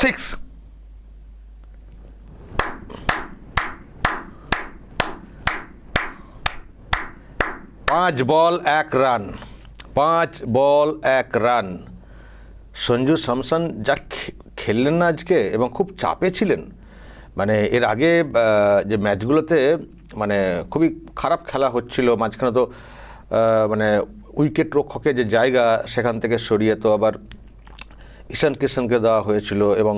Six. পাঁচ বল এক run, 5 বল 1 run. Sanju Samson যা খেললেন না আজকে, এবং খুব চাপে ছিলেন। মানে এর আগে যে ম্যাচগুলোতে মানে খুবই খারাপ খেলা হচ্ছিল, মাঝখানে তো মানে উইকেট রক্ষকের যে জায়গা সেখান থেকে সরিয়ে তো আবার ঈশান কিষানকে দেওয়া হয়েছিল, এবং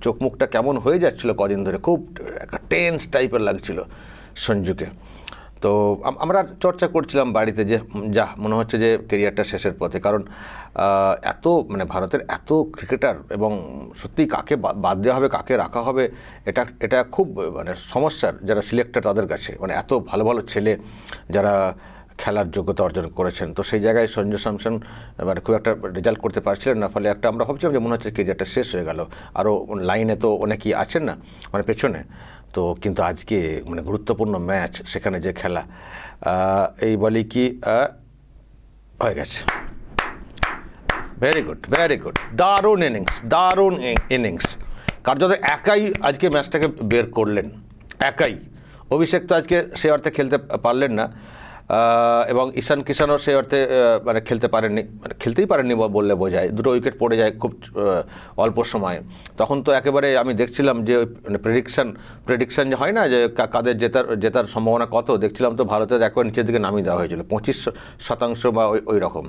চোখ মুখটা কেমন হয়ে যাচ্ছিল কদিন ধরে, খুব একটা টেন্স টাইপের লাগছিল সঞ্জুকে। তো আমরা চর্চা করছিলাম বাড়িতে যে যা মনে হচ্ছে যে কেরিয়ারটা শেষের পথে, কারণ এত মানে ভারতের এত ক্রিকেটার, এবং সত্যিই কাকে বাদ দেওয়া হবে কাকে রাখা হবে এটা খুব মানে সমস্যার যারা সিলেক্টর তাদের কাছে, মানে এত ভালো ভালো ছেলে যারা খেলার যোগ্যতা অর্জন করেছেন। তো সেই জায়গায় সঞ্জু স্যামসন মানে খুব একটা রেজাল্ট করতে পারছিলেন না, ফলে একটা আমরা ভাবছিলাম যে মনে হচ্ছে কেরিয়ারটা শেষ হয়ে গেল। আরও লাইনে তো অনেকেই আছেন না মানে পেছনে। তো কিন্তু আজকে মানে গুরুত্বপূর্ণ ম্যাচ, সেখানে যে খেলা, এই বলি কি হয়ে গেছে। ভেরি গুড, ভেরি গুড, দারুণ ইনিংস, দারুণ ইনিংস। কার্যত একাই আজকে ম্যাচটাকে বের করলেন, একাই। অভিষেক তো আজকে সে অর্থে খেলতে পারলেন না, এবং ঈশান কিষানও সে অর্থে মানে খেলতে পারেননি, মানে খেলতেই পারেননি বললে বোঝায়। দুটো উইকেট পড়ে যায় খুব অল্প সময়ে। তখন তো একেবারে আমি দেখছিলাম যে মানে প্রেডিকশান যে হয় না যে কাদের জেতার সম্ভাবনা কত, দেখছিলাম তো ভারতের একবার নিচের দিকে নামিয়ে দেওয়া হয়েছিল 25% বা ওই রকম,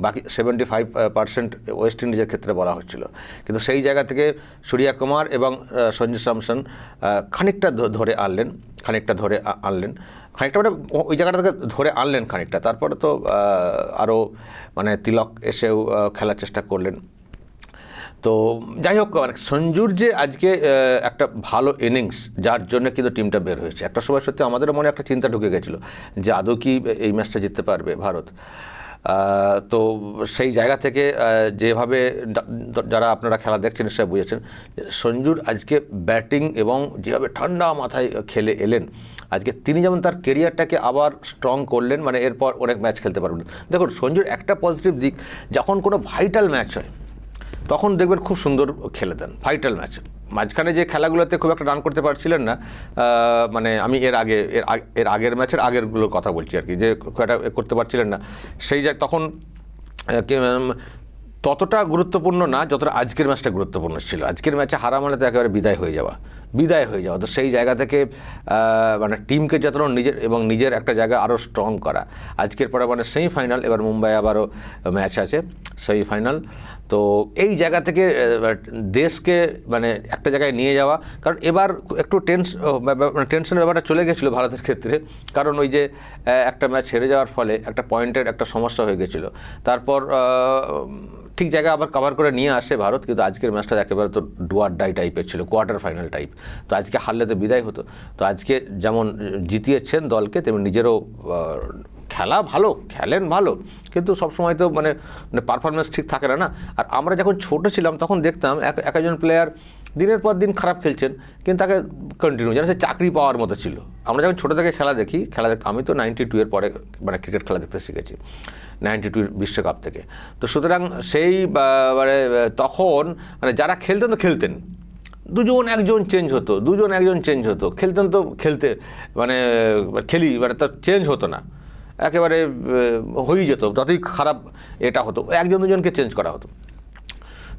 বাকি 75% ওয়েস্ট ইন্ডিজের ক্ষেত্রে বলা হচ্ছিল। কিন্তু সেই জায়গা থেকে সূর্যা কুমার এবং সঞ্জু স্যামসন খানিকটা ধরে আনলেন, খানিকটা মানে ওই জায়গাটাকে ধরে আনলেন খানিকটা। তারপরে তো আরও মানে তিলক এসেও খেলার চেষ্টা করলেন। তো যাই হোক, মানে সঞ্জুর যে আজকে একটা ভালো ইনিংস, যার জন্য কিন্তু টিমটা বের হয়েছে। একটা সময় সত্যি আমাদের মনে একটা চিন্তা ঢুকে গেছিলো যে আদৌ কি এই ম্যাচটা জিততে পারবে ভারত। তো সেই জায়গা থেকে যেভাবে যারা আপনারা খেলা দেখছেন নিশ্চয়ই বুঝেছেন সঞ্জুর আজকে ব্যাটিং, এবং যেভাবে ঠান্ডা মাথায় খেলে এলেন আজকে, তিনি যেমন তার কেরিয়ারটাকে আবার স্ট্রং করলেন, মানে এরপর অনেক ম্যাচ খেলতে পারবেন। দেখুন সঞ্জুর একটা পজিটিভ দিক, যখন কোনো ভাইটাল ম্যাচ হয় তখন দেখবেন খুব সুন্দর খেলে দেন ভাইটাল ম্যাচ। মাঝখানে যে খেলাগুলোতে খুব একটা রান করতে পারছিলেন না, মানে আমি এর আগের ম্যাচের আগেরগুলোর কথা বলছি আর কি, যে খুব একটা করতে পারছিলেন না, সেই তখন ততটা গুরুত্বপূর্ণ না যতটা আজকের ম্যাচটা গুরুত্বপূর্ণ ছিল। আজকের ম্যাচে হারা মানে তো একেবারে বিদায় হয়ে যাওয়া। তো সেই জায়গা থেকে মানে টিমকে যতটা নিজের একটা জায়গা আরও স্ট্রং করা। আজকের পরে মানে সেমিফাইনাল, এবার মুম্বাই আবারও ম্যাচ আছে সেমিফাইনাল। তো এই জায়গা থেকে দেশকে মানে একটা জায়গায় নিয়ে যাওয়া, কারণ এবার একটু টেনশনের ব্যাপারটা চলে গেছিলো ভারতের ক্ষেত্রে, কারণ ওই যে একটা ম্যাচ হেরে যাওয়ার ফলে একটা পয়েন্টের একটা সমস্যা হয়ে গেছিলো। তারপর ঠিক জায়গায় আবার কভার করে নিয়ে আসে ভারত, কিন্তু আজকের ম্যাচটা একেবারে তো ডু অর ডাই টাইপের ছিল, কোয়ার্টার ফাইনাল টাইপ। তো আজকে হারলে তো বিদায় হতো। তো আজকে যেমন জিতিয়েছেন দলকে, তেমনি নিজেরও খেলেন ভালো, কিন্তু সবসময় তো মানে পারফরমেন্স ঠিক থাকে না। আর আমরা যখন ছোটো ছিলাম তখন দেখতাম এক একজন প্লেয়ার দিনের পর দিন খারাপ খেলছেন, কিন্তু তাকে কন্টিনিউ যেন সে চাকরি পাওয়ার মতো ছিল। আমরা যখন ছোটো থেকে খেলা দেখি, আমি তো 92 পরে মানে ক্রিকেট খেলা দেখতে শিখেছি, 92 বিশ্বকাপ থেকে। তো সুতরাং সেই মানে তখন মানে যারা খেলতেন তো খেলতেন, দুজন একজন চেঞ্জ হতো, খেলতেন তো খেলতে মানে মানে তার চেঞ্জ হতো না, একেবারে হয়েই যেত, যতই খারাপ এটা হতো একজন দুজনকে চেঞ্জ করা হতো।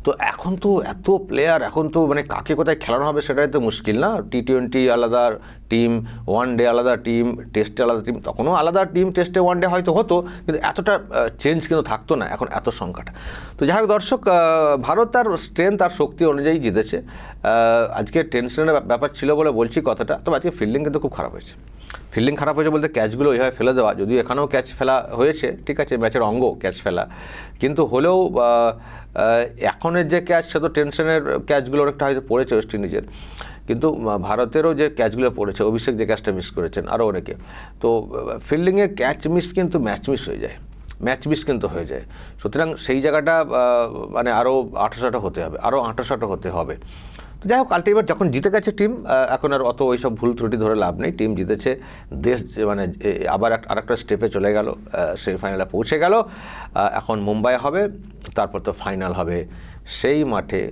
তো এখন তো এত প্লেয়ার, এখন তো মানে কাকে কোথায় খেলানো হবে সেটাই তো মুশকিল না। T20 আলাদা টিম, ওয়ান ডে আলাদা টিম, টেস্টে আলাদা টিম, তখনও আলাদা টিম, টেস্টে ওয়ান ডে হয়তো হতো, কিন্তু এতটা চেঞ্জ কিন্তু থাকতো না এখন, এত সংখ্যাটা। তো যাই হোক দর্শক, ভারত তার স্ট্রেংথ আর শক্তি অনুযায়ী জিতেছে। আজকে টেনশনের ব্যাপার ছিল বলে বলছি কথাটা, তবে আজকে ফিল্ডিং কিন্তু খুব খারাপ হয়েছে। বলতে ক্যাচগুলো ওইভাবে ফেলে দেওয়া, যদিও এখানেও ক্যাচ ফেলা হয়েছে, ঠিক আছে, ম্যাচের অঙ্গ ক্যাচ ফেলা, কিন্তু হলেও এখনের যে ক্যাচ সে তো টেনশনের ক্যাচগুলো অনেকটা হয়তো পড়েছে ওয়েস্ট ইন্ডিজের, কিন্তু ভারতেরও যে ক্যাচগুলো পড়েছে, অভিষেক যে ক্যাচটা মিস করেছেন, আরও অনেকে, তো ফিল্ডিংয়ে ক্যাচ মিস কিন্তু ম্যাচ মিস হয়ে যায়। সুতরাং সেই জায়গাটা মানে আরও আঁটো হতে হবে। তো যাই হোক, আলটিমেট যখন জিতে গেছে টিম, এখন আর অত ওইসব ভুল ত্রুটি ধরে লাভ নেই। টিম জিতেছে, দেশ মানে আবার আরেকটা স্টেপে চলে গেল, সেমিফাইনালে পৌঁছে গেল। এখন মুম্বাই হবে, তারপর তো ফাইনাল হবে সেই মাঠে,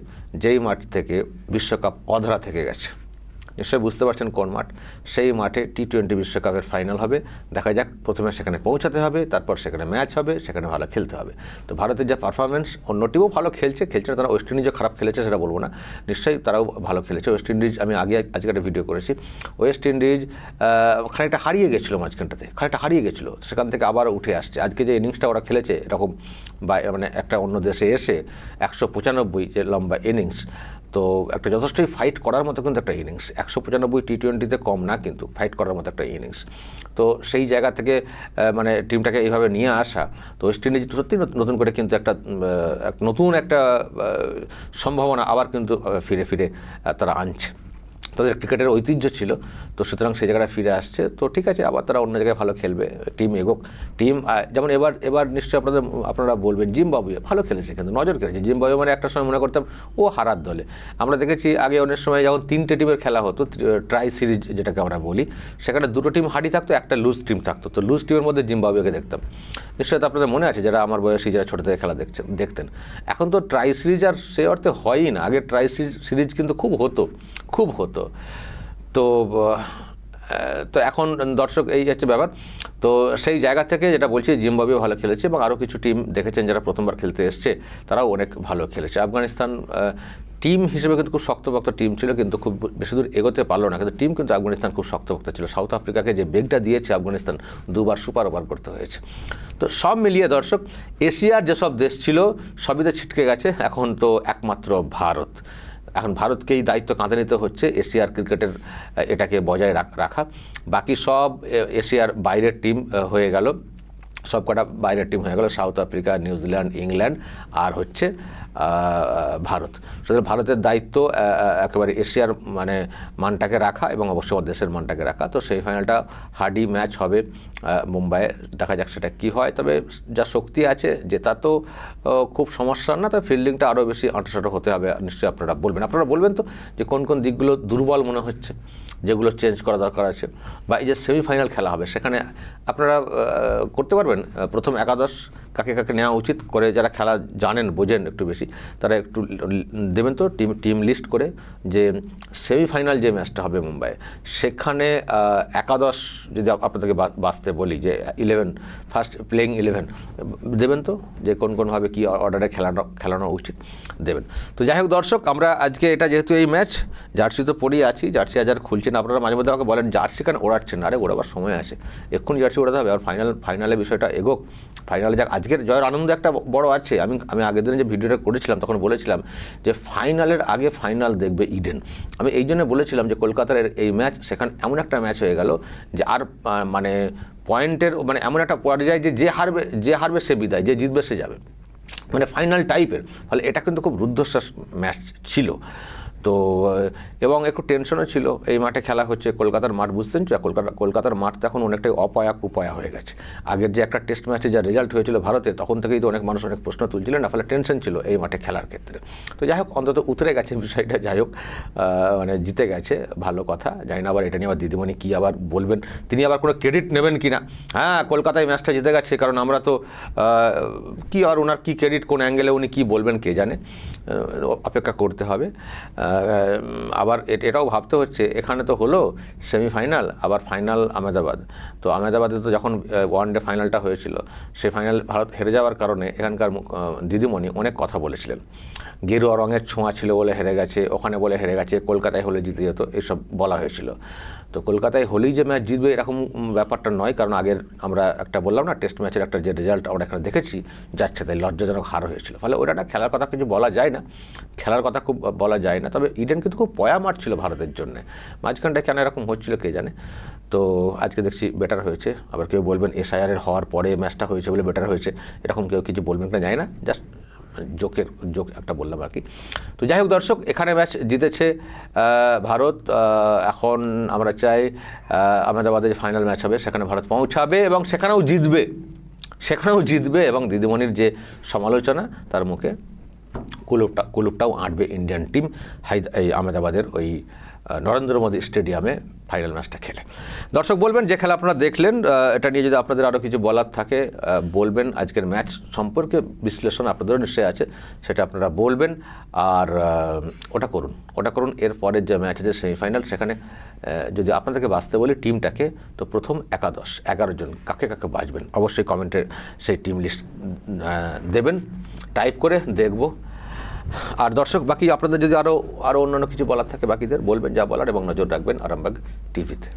যেই মাঠ থেকে বিশ্বকাপ অধরা থেকে গেছে, নিশ্চয়ই বুঝতে পারছেন কোন মাঠ। সেই মাঠে টি-20 বিশ্বকাপের ফাইনাল হবে। দেখা যাক, প্রথমে সেখানে পৌঁছাতে হবে, তারপর সেখানে ম্যাচ হবে, সেখানে ভালো খেলতে হবে। তো ভারতের যা পারফরমেন্স, অন্য টিমও ভালো খেলছে না, তারা ওয়েস্ট ইন্ডিজও খারাপ খেলেছে সেটা বলবো না, নিশ্চয়ই তারাও ভালো খেলেছে। ওয়েস্ট ইন্ডিজ, আমি আজকে একটা ভিডিও করেছি, ওয়েস্ট ইন্ডিজ খানিকটা হারিয়ে গেছিলো মাঝখানটাতে, সেখান থেকে আবার উঠে আসছে। আজকে যে ইনিংসটা ওরা খেলেছে এরকম, মানে একটা অন্য দেশে এসে 195 যে লম্বা ইনিংস, তো একটা যথেষ্টই ফাইট করার মতো কিন্তু একটা ইনিংস। 195 টি-20তে কম না, কিন্তু ফাইট করার মতো একটা ইনিংস। তো সেই জায়গা থেকে মানে টিমটাকে এইভাবে নিয়ে আসা, তো ওয়েস্ট ইন্ডিজ সত্যি নতুন করে কিন্তু নতুন একটা সম্ভাবনা আবার কিন্তু ফিরে তারা আনছে। তাদের ক্রিকেটের ঐতিহ্য ছিল, তো সুতরাং সেই জায়গাটা ফিরে আসছে। তো ঠিক আছে, আবার তারা অন্য জায়গায় ভালো খেলবে, টিম এগোক। যেমন এবার নিশ্চয়ই আপনারা বলবেন জিম্বাবুয়ে ভালো খেলেছে, কিন্তু নজর কেড়েছে। জিম্বাবুয়ে মানে একটা সময় মনে করতাম ও হারার দলে। আমরা দেখেছি আগে অনেক সময় যখন 3টে টিমের খেলা হতো, ট্রাই সিরিজ যেটাকে আমরা বলি, সেখানে 2টো টিম হারি থাকতো, একটা লুজ টিম থাকতো। তো লুজ টিমের মধ্যে জিম্বাবুয়েকে দেখতাম। নিশ্চয়ই তো আপনাদের মনে আছে, যারা আমার বয়সী, যারা ছোটো থেকে খেলা দেখতেন। এখন তো ট্রাই সিরিজ আর সে অর্থে হয়ই না। আগে ট্রাই সিরিজ কিন্তু খুব হতো। তো এখন দর্শক, এই হচ্ছে ব্যাপার। তো সেই জায়গা থেকে যেটা বলছি, জিম্বাবুয়ে ভালো খেলেছে, এবং আরও কিছু টিম দেখেছেন যারা প্রথমবার খেলতে এসছে, তারাও অনেক ভালো খেলেছে। আফগানিস্তান টিম হিসেবে কিন্তু খুব শক্তপোক্ত টিম ছিল, কিন্তু খুব বেশি দূর এগোতে পারলো না, কিন্তু টিম কিন্তু আফগানিস্তান খুব শক্তপোক্ত ছিল। সাউথ আফ্রিকাকে যে বেগটা দিয়েছে আফগানিস্তান, 2বার সুপার ওভার করতে হয়েছে। তো সব মিলিয়ে দর্শক, এশিয়ার যেসব দেশ ছিল সবই ছিটকে গেছে, এখন তো একমাত্র ভারত। এখন ভারতকেই দায়িত্ব কাঁধে নিতে হচ্ছে এশিয়ার ক্রিকেটের এটাকে বজায় রাখা। বাকি সব এশিয়ার বাইরের টিম হয়ে গেল, সব কটা বাইরের টিম হয়ে গেল, সাউথ আফ্রিকা, নিউজিল্যান্ড, ইংল্যান্ড, আর হচ্ছে ভারত। সুতরাং ভারতের দায়িত্ব একেবারে এশিয়ার মানে মানটাকে রাখা, এবং অবশ্যই আমার দেশের মানটাকে রাখা। তো সেই ফাইনালটা হার্ডি ম্যাচ হবে মুম্বাইয়ে, দেখা যাক সেটা কী হয়। তবে যা শক্তি আছে, জেতা তো খুব সমস্যা না, তবে ফিল্ডিংটা আরও বেশি আঁটাসাঁটো হতে হবে। নিশ্চয়ই আপনারা বলবেন তো যে কোন কোন দিকগুলো দুর্বল মনে হচ্ছে, যেগুলো চেঞ্জ করা দরকার আছে। বা এই যে সেমিফাইনাল খেলা হবে, সেখানে আপনারা করতে পারবেন প্রথম একাদশ কাকে কাকে নেওয়া উচিত করে, যারা খেলা জানেন, বোঝেন একটু বেশি, তারা একটু দেবেন তো টিম লিস্ট করে, যে সেমিফাইনাল যে ম্যাচটা হবে মুম্বাইয়ে, সেখানে একাদশ যদি আপনাদেরকে বাঁচতে বলি, যে 11 ফার্স্ট প্লেইং 11 দেবেন তো, যে কোনভাবে কী অর্ডারে খেলানো উচিত দেবেন। তো যাই হোক দর্শক, আমরা আজকে এটা যেহেতু এই ম্যাচ, জার্সি তো পরেই আছি, জার্সি আজ আর খুলছি না। আপনারা মাঝে মধ্যে আমাকে বলেন জার্সি কেন ওড়াচ্ছেন না, আরে ওড়াবার সময় আছে, এক্ষুনি জার্সি ওড়াতে হবে। আর ফাইনালে বিষয়টা এগোক, ফাইনালে যাক। আজকের জয়ের আনন্দ একটা বড় আছে। আমি আগের দিনে যে ভিডিওটা করেছিলাম, তখন বলেছিলাম যে ফাইনালের আগে ফাইনাল দেখবে ইডেন। আমি এই জন্য বলেছিলাম যে কলকাতার এই ম্যাচ, সেখানে এমন একটা ম্যাচ হয়ে গেল যে আর মানে পয়েন্টের মানে এমন একটা পর্যায়ে যে হারবে সে বিদায়, যে জিতবে সে যাবে, মানে ফাইনাল টাইপের। ফলে এটা কিন্তু খুব রুদ্ধশ্বাস ম্যাচ ছিল। তো এবং একটু টেনশনও ছিল। এই মাঠে খেলা হচ্ছে, কলকাতার মাঠ, বুঝতেন তো, কলকাতার মাঠ তো এখন অনেকটাই কুপয়া হয়ে গেছে। আগের যে একটা টেস্ট ম্যাচে যা রেজাল্ট হয়েছিল ভারতে, তখন থেকেই তো অনেক মানুষ অনেক প্রশ্ন তুলছিলেন না, ফলে টেনশন ছিল এই মাঠে খেলার ক্ষেত্রে। তো যাই হোক, অন্তত উতরে গেছে বিষয়টা। যাই হোক, মানে জিতে গেছে, ভালো কথা। জানি না আবার এটা নিয়ে আবার দিদিমণি কী আবার বলবেন, তিনি আবার কোনো ক্রেডিট নেবেন কি না। হ্যাঁ, কলকাতায় ম্যাচটা জিতে গেছে, কারণ আমরা তো কী আর ওনার কী ক্রেডিট, কোন অ্যাঙ্গেলে উনি কী বলবেন কে জানে, অপেক্ষা করতে হবে। আবার এটাও ভাবতে হচ্ছে, এখানে তো হলো সেমিফাইনাল, আবার ফাইনাল আহমেদাবাদ। তো আহমেদাবাদে তো যখন ওয়ানডে ফাইনালটা হয়েছিল, সেই ফাইনাল ভারত হেরে যাওয়ার কারণে এখানকার দিদিমণি অনেক কথা বলেছিলেন। গেরুয়া রঙের ছোঁয়া ছিল বলে হেরে গেছে, ওখানে বলে হেরে গেছে, কলকাতায় হলে জিতে যেত, এসব বলা হয়েছিল। তো কলকাতায় হলেই যে ম্যাচ জিতবে এরকম ব্যাপারটা নয়, কারণ আগের আমরা একটা বললাম না, টেস্ট ম্যাচের একটা যে রেজাল্ট আমরা এখানে দেখেছি, যাচ্ছে তাই লজ্জাজনক হার হয়েছিল। ফলে ওটা না, খেলার কথা কিছু বলা যায় না, খুব বলা যায় না। তবে ইডেন কিন্তু খুব পয়া মাঠ ছিল ভারতের জন্য, মাঝখানটা কেন এরকম হচ্ছিল কে জানে। তো আজকে দেখছি বেটার হয়েছে। আবার কেউ বলবেন এসআইআর হওয়ার পরে ম্যাচটা হয়েছে বলে বেটার হয়েছে, এরকম কেউ কিছু বলবেন কিনা জানি না, জাস্ট জোক একটা বললাম আর কি। তো যাই হোক দর্শক, এখানে ম্যাচ জিতেছে ভারত। এখন আমরা চাই আহমেদাবাদে যে ফাইনাল ম্যাচ হবে, সেখানে ভারত পৌঁছাবে এবং সেখানেও জিতবে, এবং দিদিমণির যে সমালোচনা, তার মুখে কুলুপটাও আঁটবে ইন্ডিয়ান টিম এই আহমেদাবাদের ওই নরেন্দ্র মোদী স্টেডিয়ামে ফাইনাল ম্যাচটা খেলে। দর্শক বলবেন যে খেলা আপনারা দেখলেন, এটা নিয়ে যদি আপনাদের আরও কিছু বলার থাকে বলবেন। আজকের ম্যাচ সম্পর্কে বিশ্লেষণ আপনাদেরও নিশ্চয়ই আছে, সেটা আপনারা বলবেন। আর ওটা করুন। এরপরের যে ম্যাচ আছে সেমিফাইনাল, সেখানে যদি আপনাদেরকে বাঁচতে বলি টিমটাকে, তো প্রথম 11 জন কাকে কাকে বাঁচবেন অবশ্যই কমেন্টে সেই টিম লিস্ট দেবেন, টাইপ করে দেখব। আর দর্শক বাকি আপনাদের যদি আরও অন্যান্য কিছু বলার থাকে বাকিদের বলবেন, যা বলার, এবং নজর রাখবেন আরামবাগ টিভিতে।